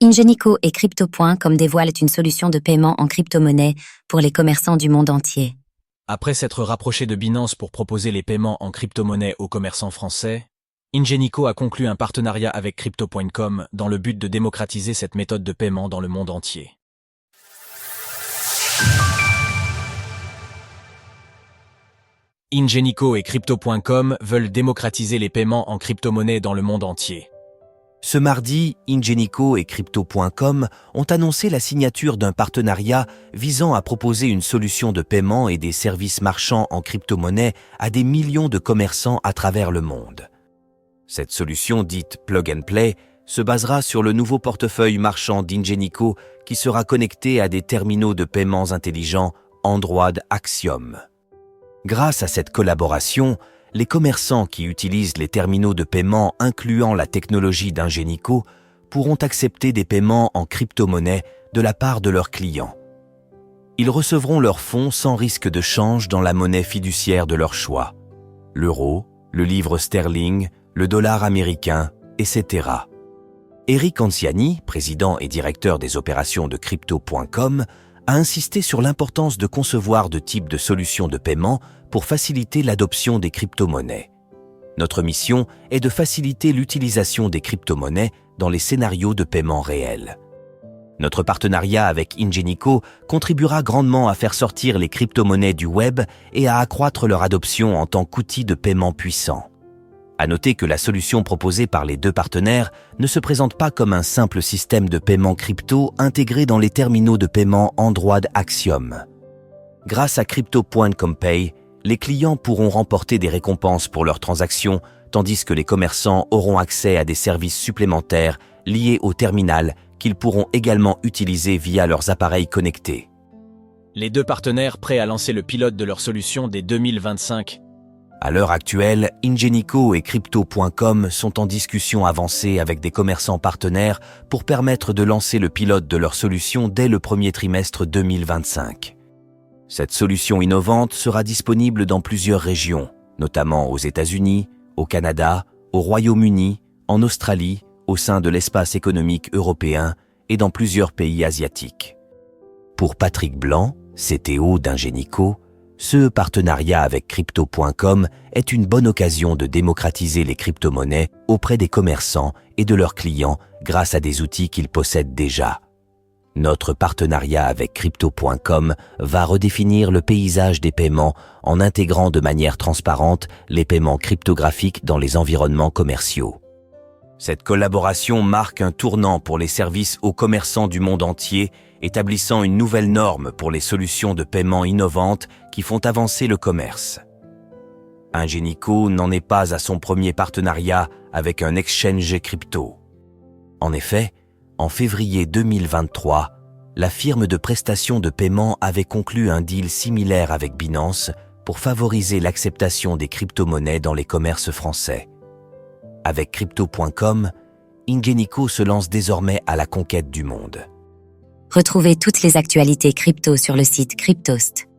Ingenico et Crypto.com dévoilent une solution de paiement en crypto-monnaie pour les commerçants du monde entier. Après s'être rapproché de Binance pour proposer les paiements en crypto-monnaie aux commerçants français, Ingenico a conclu un partenariat avec Crypto.com dans le but de démocratiser cette méthode de paiement dans le monde entier. Ingenico et Crypto.com veulent démocratiser les paiements en crypto-monnaie dans le monde entier. Ce mardi, Ingenico et Crypto.com ont annoncé la signature d'un partenariat visant à proposer une solution de paiement et des services marchands en crypto-monnaie à des millions de commerçants à travers le monde. Cette solution dite Plug and Play se basera sur le nouveau portefeuille marchand d'Ingenico qui sera connecté à des terminaux de paiements intelligents Android Axiom. Grâce à cette collaboration, les commerçants qui utilisent les terminaux de paiement incluant la technologie d'Ingenico pourront accepter des paiements en crypto-monnaie de la part de leurs clients. Ils recevront leurs fonds sans risque de change dans la monnaie fiduciaire de leur choix, l'euro, le livre sterling, le dollar américain, etc. Eric Anciani, président et directeur des opérations de Crypto.com, a insisté sur l'importance de concevoir de types de solutions de paiement pour faciliter l'adoption des crypto-monnaies. Notre mission est de faciliter l'utilisation des crypto-monnaies dans les scénarios de paiement réels. Notre partenariat avec Ingenico contribuera grandement à faire sortir les crypto-monnaies du web et à accroître leur adoption en tant qu'outil de paiement puissant. À noter que la solution proposée par les deux partenaires ne se présente pas comme un simple système de paiement crypto intégré dans les terminaux de paiement Android Axiom. Grâce à Crypto.com Pay, les clients pourront remporter des récompenses pour leurs transactions, tandis que les commerçants auront accès à des services supplémentaires liés au terminal qu'ils pourront également utiliser via leurs appareils connectés. Les deux partenaires prêts à lancer le pilote de leur solution dès 2025. À l'heure actuelle, Ingenico et Crypto.com sont en discussion avancée avec des commerçants partenaires pour permettre de lancer le pilote de leur solution dès le premier trimestre 2025. Cette solution innovante sera disponible dans plusieurs régions, notamment aux États-Unis, au Canada, au Royaume-Uni, en Australie, au sein de l'espace économique européen et dans plusieurs pays asiatiques. Pour Patrick Blanc, CTO d'Ingenico, ce partenariat avec Crypto.com est une bonne occasion de démocratiser les crypto-monnaies auprès des commerçants et de leurs clients grâce à des outils qu'ils possèdent déjà. Notre partenariat avec Crypto.com va redéfinir le paysage des paiements en intégrant de manière transparente les paiements cryptographiques dans les environnements commerciaux. Cette collaboration marque un tournant pour les services aux commerçants du monde entier, établissant une nouvelle norme pour les solutions de paiement innovantes qui font avancer le commerce. Ingenico n'en est pas à son premier partenariat avec un exchange crypto. En effet, en février 2023, la firme de prestation de paiement avait conclu un deal similaire avec Binance pour favoriser l'acceptation des crypto-monnaies dans les commerces français. Avec Crypto.com, Ingenico se lance désormais à la conquête du monde. Retrouvez toutes les actualités crypto sur le site cryptost.fr.